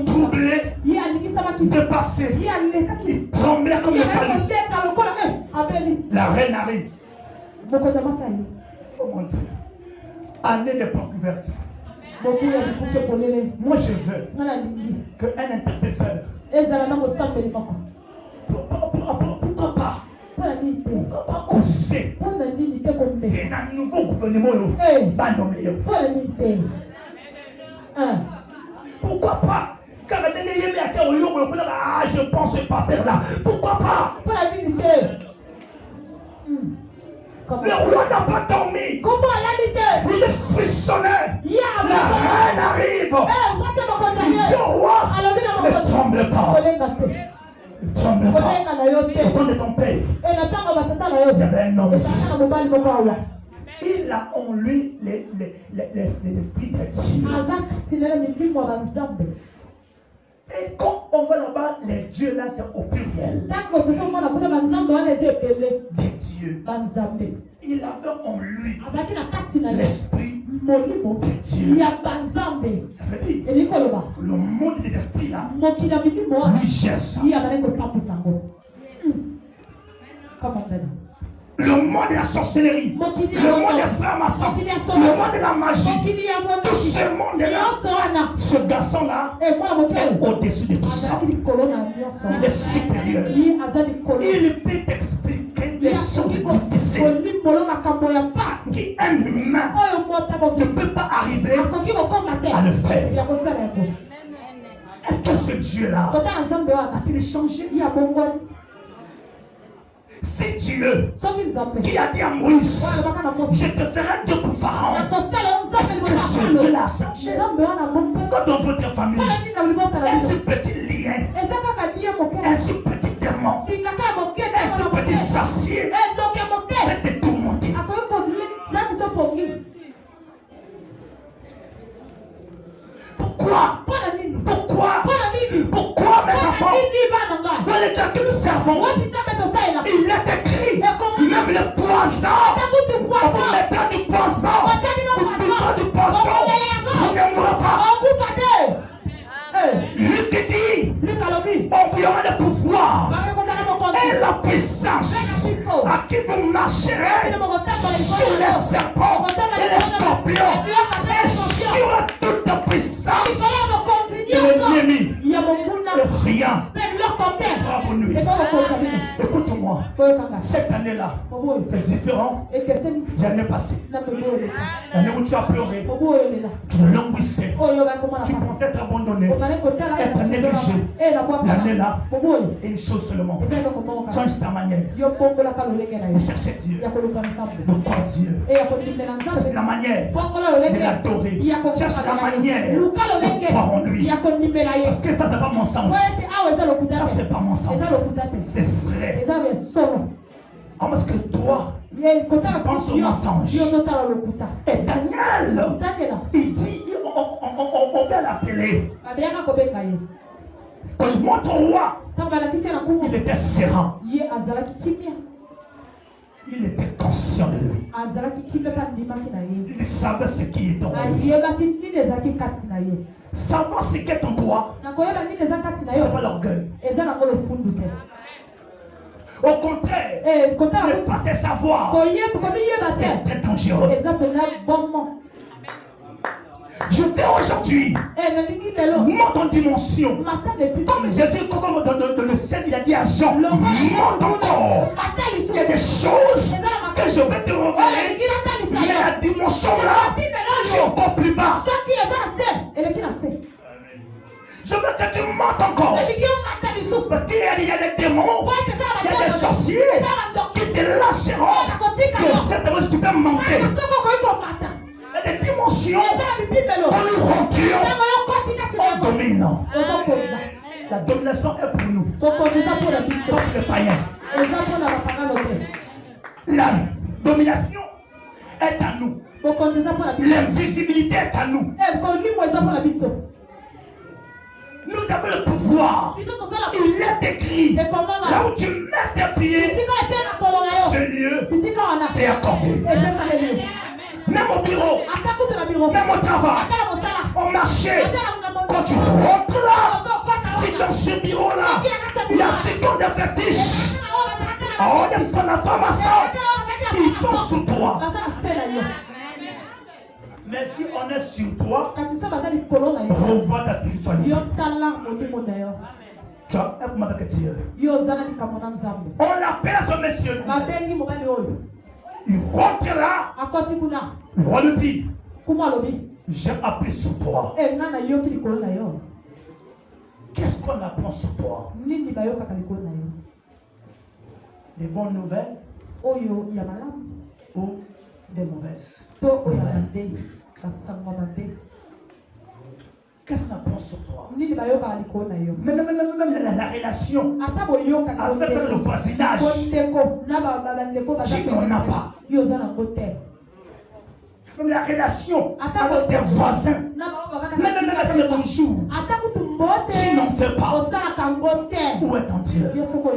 troublé, dépassé. Il tremblait comme le palu. La reine arrive. Oh mon Dieu. Année des portes ouvertes. Moi je veux qu'un intercesseur. Pourquoi pas oser et un nouveau gouvernement pourquoi pas je pense pas faire là. Pourquoi pas? Le roi n'a pas dormi. Il est frissonné. La reine arrive. Il dit au roi, ne tremble pas. Ne tremble pas. Au temps de ton père, il y avait un homme. Il a en lui l'esprit de Dieu. Et quand on va là-bas, les dieux là, c'est au pluriel. Des dieux. Il avait en lui l'esprit de Dieu. Ça veut dire le monde des esprits là, lui gère ça. Le monde de la sorcellerie, le monde des frères maçons, le monde de la magie, tout ce monde-là, ce garçon-là est au-dessus de tout ça. Il est supérieur. Il peut t'expliquer des choses difficiles qu'un humain ne peut pas arriver à le faire. Est-ce que ce Dieu-là a-t-il changé? C'est Dieu qui a dit à Moïse, je te ferai Dieu pour Pharaon. Est-ce que Dieu l'a changé? Pourquoi dans votre famille, un si petit lien, un si petit démon, un si petit sorcier peut te tourmenter? Pourquoi? Pourquoi mes enfants? Dans les cas que nous servons, il est écrit, même le poisson, on vous mettra du poisson, vous buvra du poisson, vous ne mourrez pas. Luc dit, on vous aura le pouvoir et la puissance à qui vous marcherez sur les serpents et les scorpions et sur toute puissance de l'ennemi. Et rien va vous nuire. Écoute-moi, cette année-là, c'est différent de l'année passée. L'année où tu as pleuré, tu languissais, tu pensais être abandonné, être négligé. L'année-là, une chose seulement, change ta manière de chercher Dieu, de croire Dieu, cherche la manière de l'adorer, cherche la manière de croire en lui. Parce que ça, c'est pas mensonge. Ça, c'est pas mensonge. C'est vrai. Parce que toi, tu penses au mensonge. Et Daniel, il dit, on va l'appeler. Quand il montre au roi, il était serein. Il était conscient de lui. Il savait ce qui est en lui. Savoir ce qui est en toi, c'est pas l'orgueil. Au contraire, ne pas se savoir, c'est très dangereux. Je vais aujourd'hui monte en dimension. Comme Jésus, dans le ciel, il a dit à Jean, monte encore. Il y a des choses que je vais te révéler. Mais la dimension là, c'est encore plus bas. Je veux que tu montes encore. Parce qu'il y a des démons, il y a des sorciers qui te lâcheront. Que certainement tu peux monter. Il y a des dimensions où nous rentrions en dominant. La domination est pour nous, comme les païens. La domination est à nous. L'invisibilité est à nous. Nous avons le pouvoir. Il est écrit. Là où tu mets tes pieds, ce lieu t'est accordé. Même au bureau, même au travail, au marché, quand quand tu rentres là, si dans ce bureau-là, il y a 50 des fétiches, oh, des femmes, ils sont sous toi. Mais si on est sur toi, revois ta spiritualité. Tu as un moment avec Dieu. On l'appelle à ce monsieur. Il rentre là. On lui dit, j'ai appris sur toi. Qu'est-ce qu'on apprend sur toi? Des bonnes nouvelles ou des mauvaises nouvelles? Qu'est-ce qu'on apprend sur toi? Même la relation avec le voisinage, tu n'en as pas. Même la relation avec tes voisins, même bonjour, tu n'en fais pas. Où est ton Dieu?